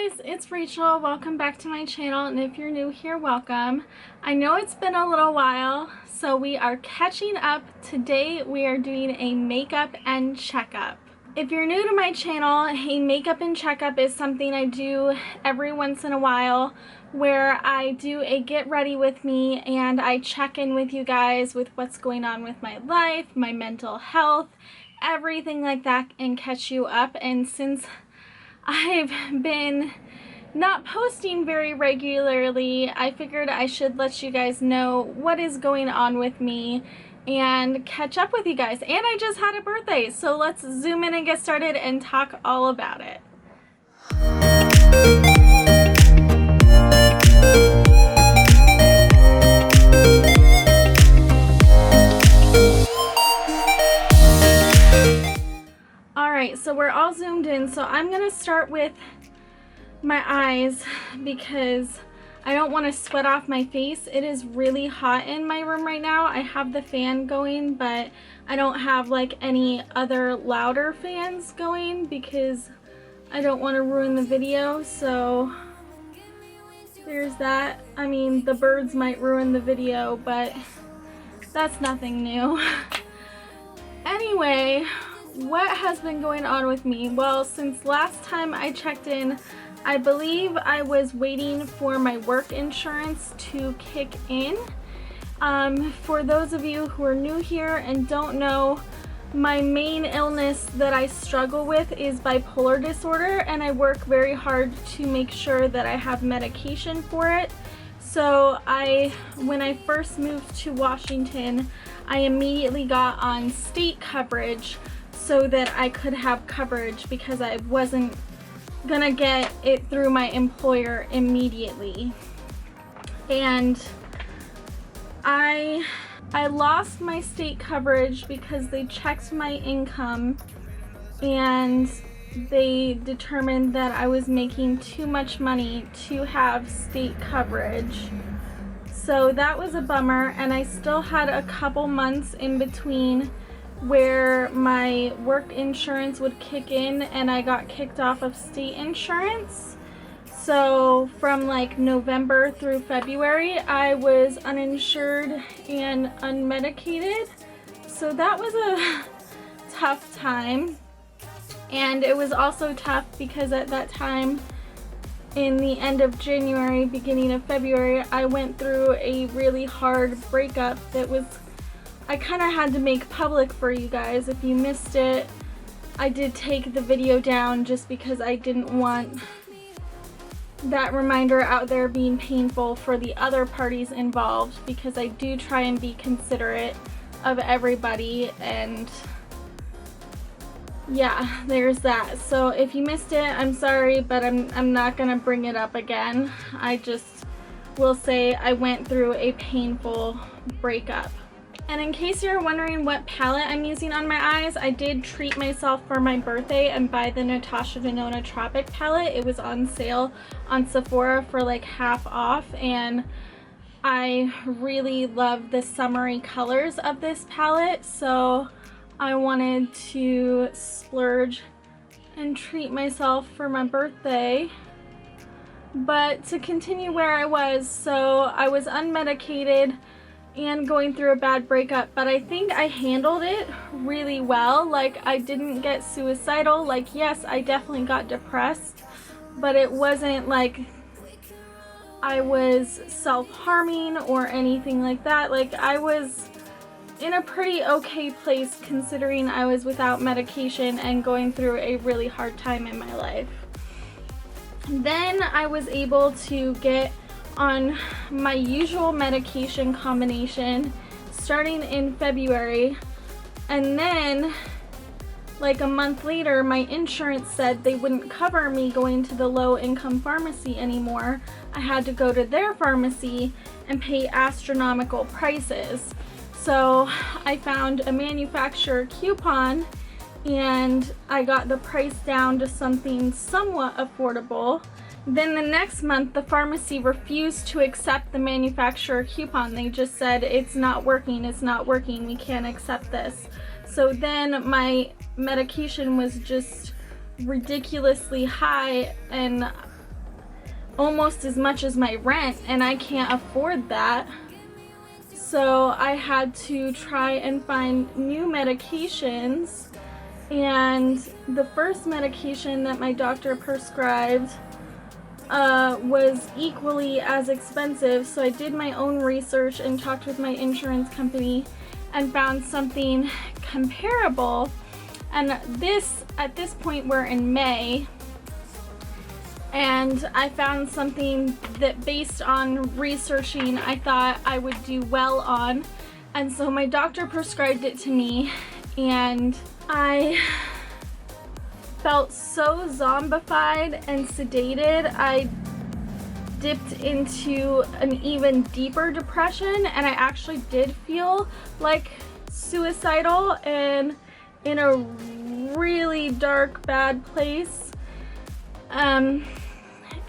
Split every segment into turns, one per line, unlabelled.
guys, it's Rachel. Welcome back to my channel, and if you're new here, welcome. I know it's been a little while, so we are catching up. Today we are doing a makeup and checkup. If you're new to my channel, a makeup and checkup is something I do every once in a while where I do a get ready with me and I check in with you guys with what's going on with my life, my mental health, everything like that, and catch you up. And since I've been not posting very regularly, I figured I should let you guys know what is going on with me and catch up with you guys. And I just had a birthday, so let's zoom in and get started and talk all about it. Alright, so we're all zoomed in, so I'm going to start with my eyes because I don't want to sweat off my face. It is really hot in my room right now. I have the fan going, but I don't have like any other louder fans going because I don't want to ruin the video, so there's that. I mean, the birds might ruin the video, but that's nothing new. Anyway, what has been going on with me? Well, since last time I checked in, I believe I was waiting for my work insurance to kick in. For those of you who are new here and don't know, my main illness that I struggle with is bipolar disorder, and I work very hard to make sure that I have medication for it. So when I first moved to Washington, I immediately got on state coverage so that I could have coverage because I wasn't gonna get it through my employer immediately. And I lost my state coverage because they checked my income and they determined that I was making too much money to have state coverage. So that was a bummer, and I still had a couple months in between where my work insurance would kick in and I got kicked off of state insurance. So from like November through February, I was uninsured and unmedicated. So that was a tough time. And it was also tough because at that time, in the end of January, beginning of February, I went through a really hard breakup that was I kind of had to make public for you guys. If you missed it, I did take the video down just because I didn't want that reminder out there being painful for the other parties involved, because I do try and be considerate of everybody, and yeah, there's that. So if you missed it, I'm sorry, but I'm not gonna bring it up again. I just will say I went through a painful breakup. And in case you're wondering what palette I'm using on my eyes, I did treat myself for my birthday and buy the Natasha Denona Tropic palette. It was on sale on Sephora for like half off, and I really love the summery colors of this palette, so I wanted to splurge and treat myself for my birthday. But to continue where I was, so I was unmedicated and going through a bad breakup, but I think I handled it really well. Like, I didn't get suicidal. Like, yes, I definitely got depressed, but it wasn't like I was self-harming or anything like that. Like, I was in a pretty okay place considering I was without medication and going through a really hard time in my life. Then I was able to get on my usual medication combination starting in February, and then like a month later my insurance said they wouldn't cover me going to the low income pharmacy anymore. I had to go to their pharmacy and pay astronomical prices. So I found a manufacturer coupon and I got the price down to something somewhat affordable. Then the next month, the pharmacy refused to accept the manufacturer coupon. They just said, it's not working, we can't accept this. So then my medication was just ridiculously high, and almost as much as my rent, and I can't afford that. So I had to try and find new medications, and the first medication that my doctor prescribed was equally as expensive. So I did my own research and talked with my insurance company and found something comparable. And at this point we're in May, and I found something that, based on researching, I thought I would do well on. And so my doctor prescribed it to me, and I felt so zombified and sedated. I dipped into an even deeper depression, and I actually did feel like suicidal and in a really dark, bad place.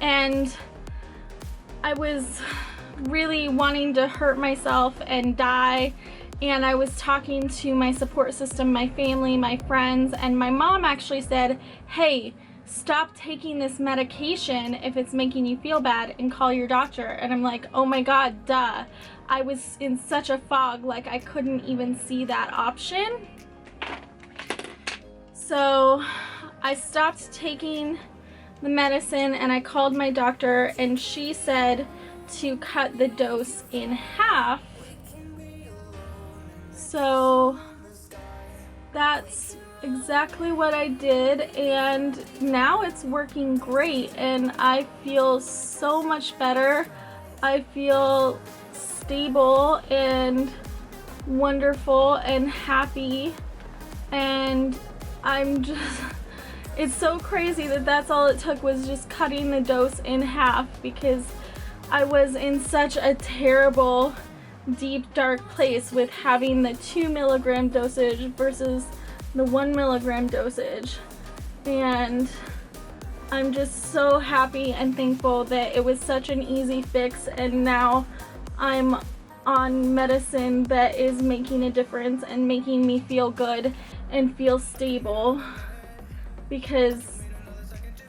And I was really wanting to hurt myself and die. And I was talking to my support system, my family, my friends, and my mom actually said, hey, stop taking this medication if it's making you feel bad, and call your doctor. And I'm like, oh my God, duh. I was in such a fog, like I couldn't even see that option. So I stopped taking the medicine, and I called my doctor, and she said to cut the dose in half. So that's exactly what I did, and now it's working great, and I feel so much better. I feel stable and wonderful and happy, and I'm just, it's so crazy that that's all it took, was just cutting the dose in half, because I was in such a terrible, deep, dark place with having the 2 milligram dosage versus the 1 milligram dosage. And I'm just so happy and thankful that it was such an easy fix, and now I'm on medicine that is making a difference and making me feel good and feel stable, because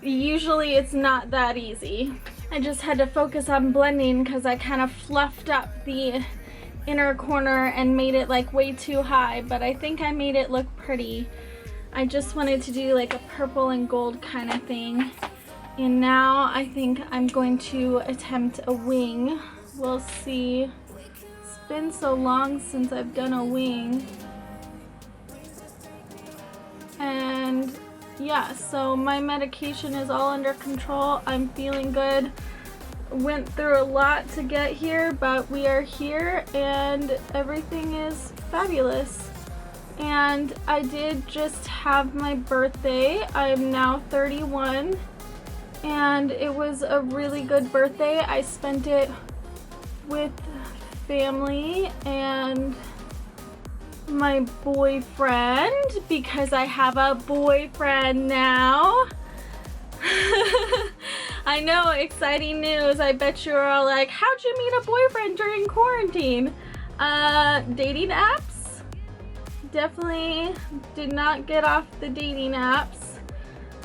usually it's not that easy. I just had to focus on blending because I kind of fluffed up the inner corner and made it like way too high, but I think I made it look pretty. I just wanted to do like a purple and gold kind of thing, and now I think I'm going to attempt a wing. We'll see. It's been so long since I've done a wing. And yeah, so my medication is all under control. I'm feeling good. Went through a lot to get here, but we are here and everything is fabulous. And I did just have my birthday. I am now 31, and it was a really good birthday. I spent it with family and my boyfriend, because I have a boyfriend now. I know, exciting news. I bet you're all like, how'd you meet a boyfriend during quarantine? Dating apps. Definitely did not get off the dating apps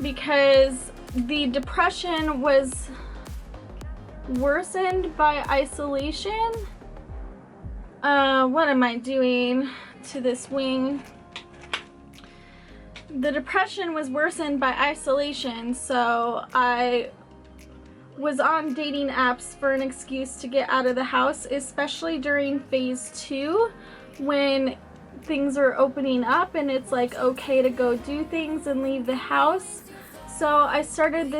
because the depression was worsened by isolation. What am I doing to this wing? The depression was worsened by isolation, so I was on dating apps for an excuse to get out of the house, especially during phase 2 when things are opening up and it's like okay to go do things and leave the house. So I started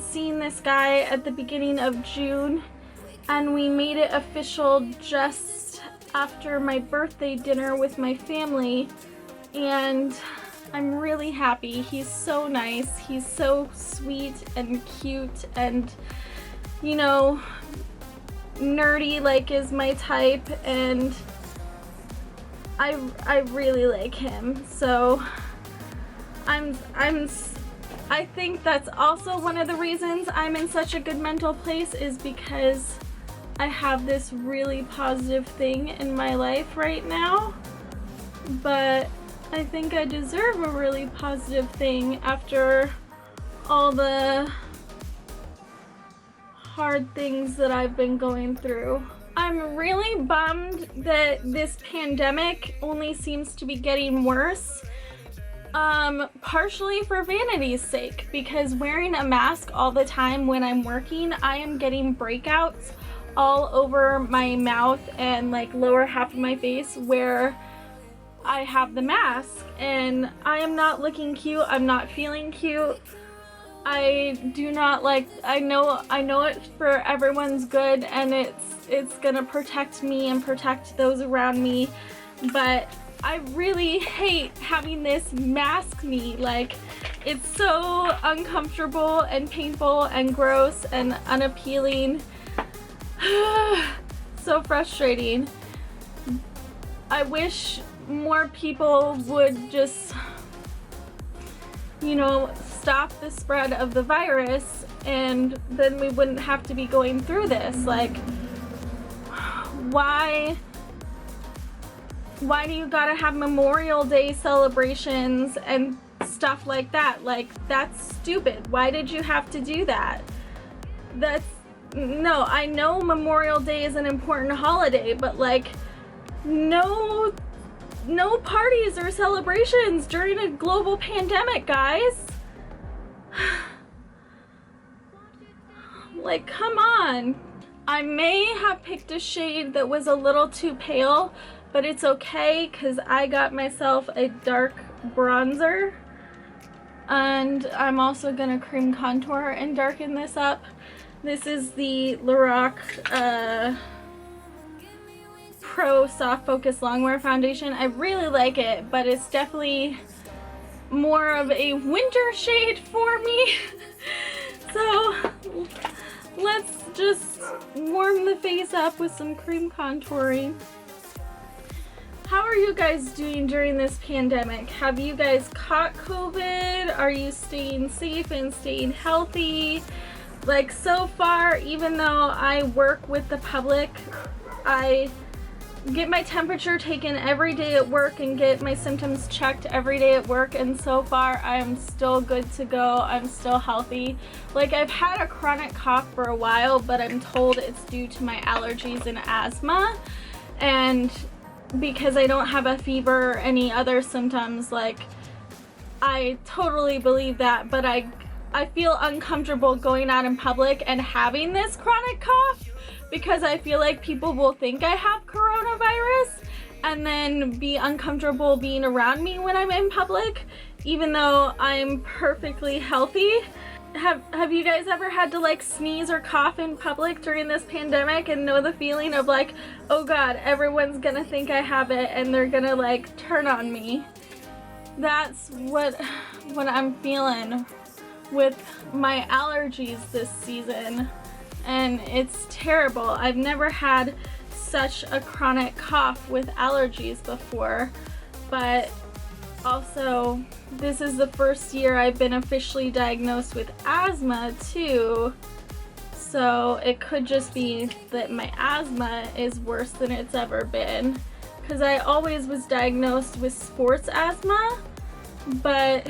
seeing this guy at the beginning of June, and we made it official just after my birthday dinner with my family, and I'm really happy. He's so nice. He's so sweet and cute and, you know, nerdy like is my type, and I really like him. So I think that's also one of the reasons I'm in such a good mental place, is because I have this really positive thing in my life right now. But I think I deserve a really positive thing after all the hard things that I've been going through. I'm really bummed that this pandemic only seems to be getting worse. Partially for vanity's sake, because wearing a mask all the time when I'm working, I am getting breakouts all over my mouth and like lower half of my face where I have the mask, and I am not looking cute. I'm not feeling cute. I do not like, I know it's for everyone's good, and it's gonna protect me and protect those around me, but I really hate having this mask me. Like, it's so uncomfortable and painful and gross and unappealing. So frustrating. I wish more people would just, you know, stop the spread of the virus, and then we wouldn't have to be going through this. Like, why do you gotta have Memorial Day celebrations and stuff like that? Like, that's stupid. Why did you have to do that? No, I know Memorial Day is an important holiday, but like, no parties or celebrations during a global pandemic, guys. Like, come on. I may have picked a shade that was a little too pale, but it's okay because I got myself a dark bronzer, and I'm also gonna cream contour and darken this up. This is the Lorac Pro Soft Focus Longwear Foundation. I really like it, but it's definitely more of a winter shade for me. So let's just warm the face up with some cream contouring. How are you guys doing during this pandemic? Have you guys caught COVID? Are you staying safe and staying healthy? Like, so far, even though I work with the public, I get my temperature taken every day at work and get my symptoms checked every day at work, and so far I am still good to go. I'm still healthy. Like, I've had a chronic cough for a while, but I'm told it's due to my allergies and asthma, and because I don't have a fever or any other symptoms, like, I totally believe that, but I feel uncomfortable going out in public and having this chronic cough because I feel like people will think I have coronavirus and then be uncomfortable being around me when I'm in public, even though I'm perfectly healthy. Have you guys ever had to like sneeze or cough in public during this pandemic and know the feeling of like, oh god, everyone's gonna think I have it and they're gonna like turn on me? That's what I'm feeling with my allergies this season, and it's terrible. I've never had such a chronic cough with allergies before, but also this is the first year I've been officially diagnosed with asthma too, so it could just be that my asthma is worse than it's ever been, because I always was diagnosed with sports asthma, but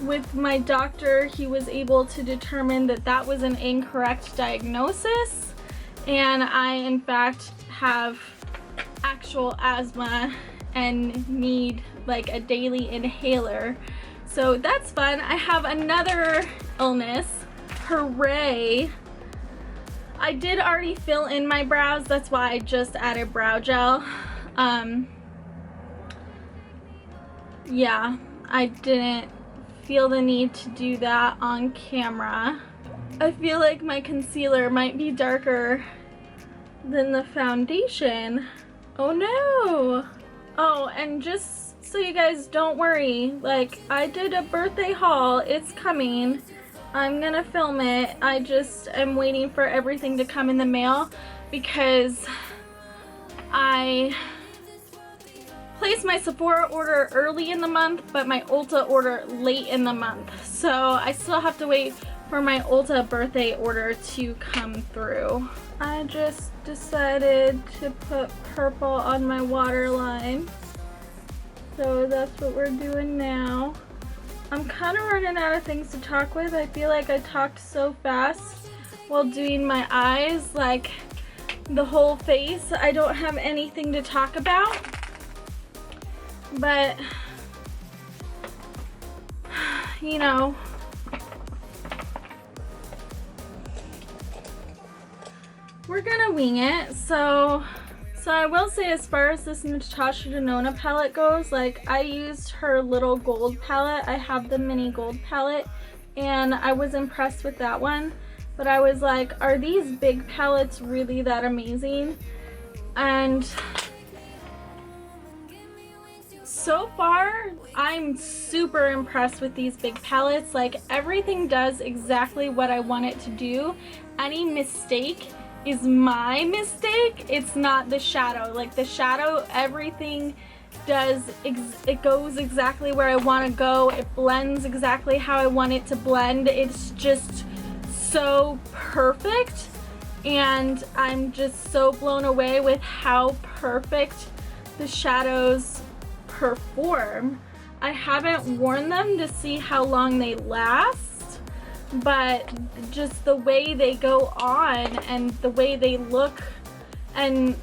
with my doctor, he was able to determine that that was an incorrect diagnosis, and I in fact have actual asthma and need like a daily inhaler. So that's fun. I have another illness. Hooray. I did already fill in my brows, that's why I just added brow gel. Yeah, I didn't feel the need to do that on camera. I feel like my concealer might be darker than the foundation. Oh no! Oh, and just so you guys don't worry, like, I did a birthday haul. It's coming. I'm gonna film it. I just am waiting for everything to come in the mail because I placed my Sephora order early in the month, but my Ulta order late in the month. So I still have to wait for my Ulta birthday order to come through. I just decided to put purple on my waterline. So that's what we're doing now. I'm kind of running out of things to talk with. I feel like I talked so fast while doing my eyes, like the whole face. I don't have anything to talk about, but you know, we're gonna wing it. So I will say, as far as this Natasha Denona palette goes, like, I used her little gold palette. I have the mini gold palette, and I was impressed with that one. But I was like, are these big palettes really that amazing? And so far, I'm super impressed with these big palettes. Like, everything does exactly what I want it to do. Any mistake is my mistake. It's not the shadow. Like, the shadow, everything does, it goes exactly where I want to go. It blends exactly how I want it to blend. It's just so perfect, and I'm just so blown away with how perfect the shadows perform. I haven't worn them to see how long they last, but just the way they go on and the way they look and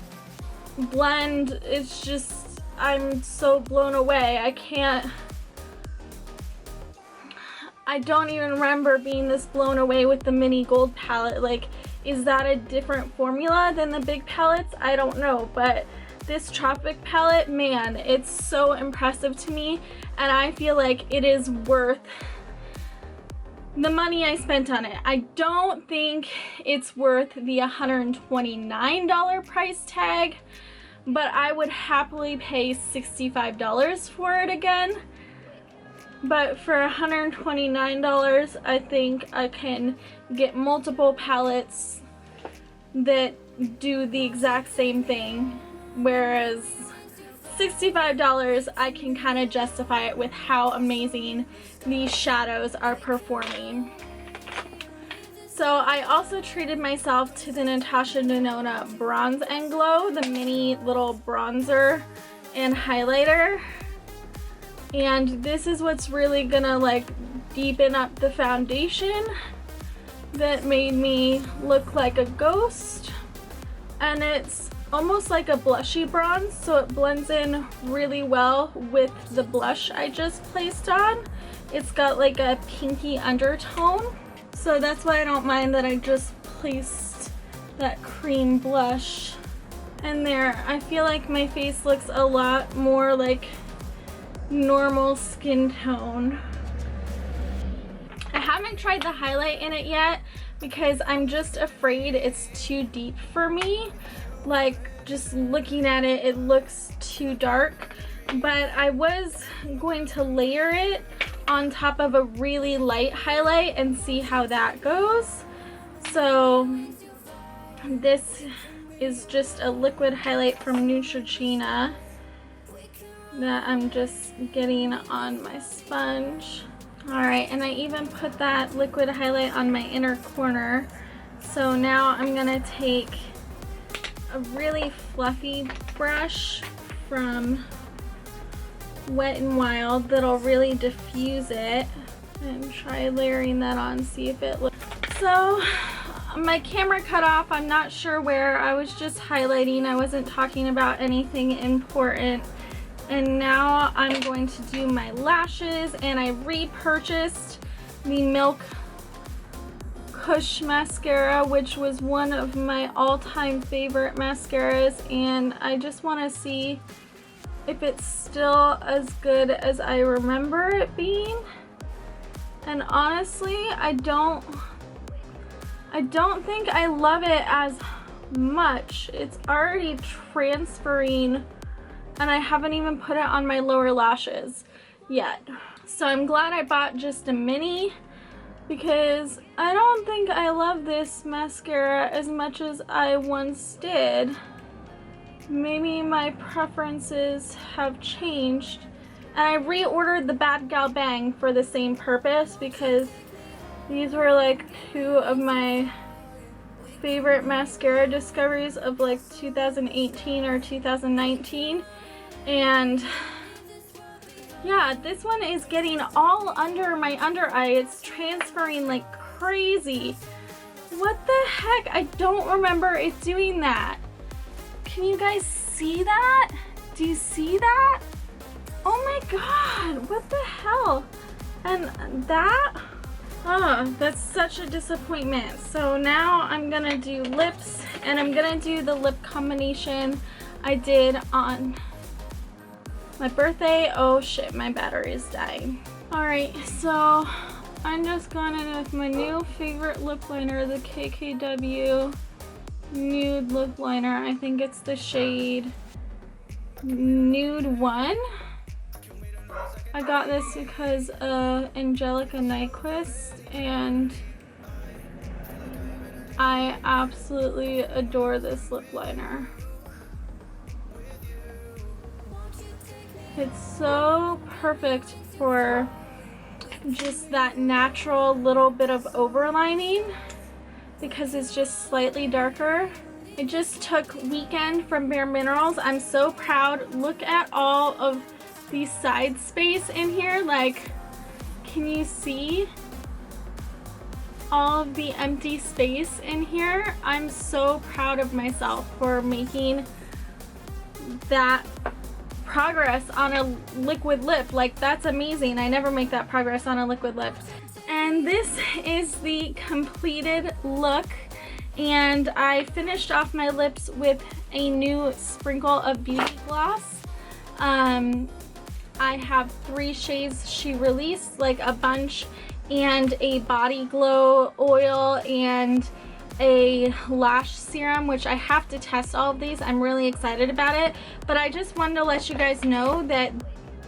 blend, it's just, I'm so blown away. I don't even remember being this blown away with the mini gold palette. Like, is that a different formula than the big palettes? I don't know, but this Tropic palette, man, it's so impressive to me, and I feel like it is worth the money I spent on it. I don't think it's worth the $129 price tag, but I would happily pay $65 for it again. But for $129, I think I can get multiple palettes that do the exact same thing, whereas $65, I can kind of justify it with how amazing these shadows are performing. So I also treated myself to the Natasha Denona Bronze and Glow, the mini little bronzer and highlighter. And this is what's really gonna like deepen up the foundation that made me look like a ghost. And it's almost like a blushy bronze, so it blends in really well with the blush I just placed on. It's got like a pinky undertone, so that's why I don't mind that I just placed that cream blush in there. I feel like my face looks a lot more like normal skin tone. I haven't tried the highlight in it yet because I'm just afraid it's too deep for me. Like, just looking at it, it looks too dark. But I was going to layer it on top of a really light highlight and see how that goes. So this is just a liquid highlight from Neutrogena that I'm just getting on my sponge. Alright, and I even put that liquid highlight on my inner corner. So now I'm gonna take a really fluffy brush from Wet n Wild that'll really diffuse it, and try layering that on, see if it looks. So my camera cut off. I'm not sure where. I was just highlighting. I wasn't talking about anything important. And now I'm going to do my lashes, and I repurchased the Milk Kush mascara, which was one of my all-time favorite mascaras, and I just want to see if it's still as good as I remember it being. And honestly, I don't think I love it as much. It's already transferring, and I haven't even put it on my lower lashes yet. So I'm glad I bought just a mini, because I don't think I love this mascara as much as I once did. Maybe my preferences have changed. And I reordered the Bad Gal Bang for the same purpose, because these were like two of my favorite mascara discoveries of like 2018 or 2019. And yeah, this one is getting all under my under eye. It's transferring like crazy. What the heck? I don't remember it doing that. Can you guys see that? Do you see that? Oh my god, what the hell? And that? Oh, that's such a disappointment. So now I'm gonna do lips, and I'm gonna do the lip combination I did on my birthday. Oh shit, my battery is dying. Alright, so I'm just going in with my new favorite lip liner, the KKW Nude Lip Liner. I think it's the shade Nude 1. I got this because of Angelica Nyquist, and I absolutely adore this lip liner. It's so perfect for just that natural little bit of overlining because it's just slightly darker. I just took Weekend from Bare Minerals. I'm so proud. Look at all of the side space in here. Like, can you see all of the empty space in here? I'm so proud of myself for making that progress on a liquid lip. Like, that's amazing. I never make that progress on a liquid lip. And this is the completed look, and I finished off my lips with a new sprinkle of beauty gloss. I have 3 shades she released, like a bunch, and a body glow oil, and a lash serum, which I have to test all of these. I'm really excited about it, but I just wanted to let you guys know that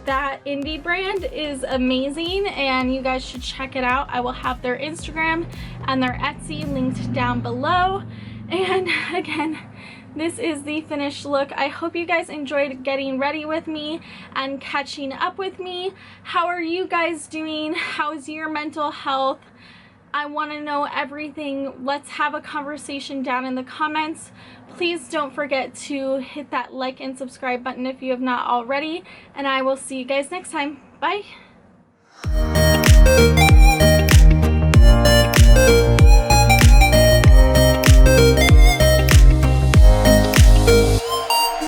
that indie brand is amazing and you guys should check it out. I will have their Instagram and their Etsy linked down below. And again, this is the finished look. I hope you guys enjoyed getting ready with me and catching up with me. How are you guys doing? How's your mental health? I want to know everything. Let's have a conversation down in the comments. Please don't forget to hit that like and subscribe button if you have not already, and I will see you guys next time. Bye.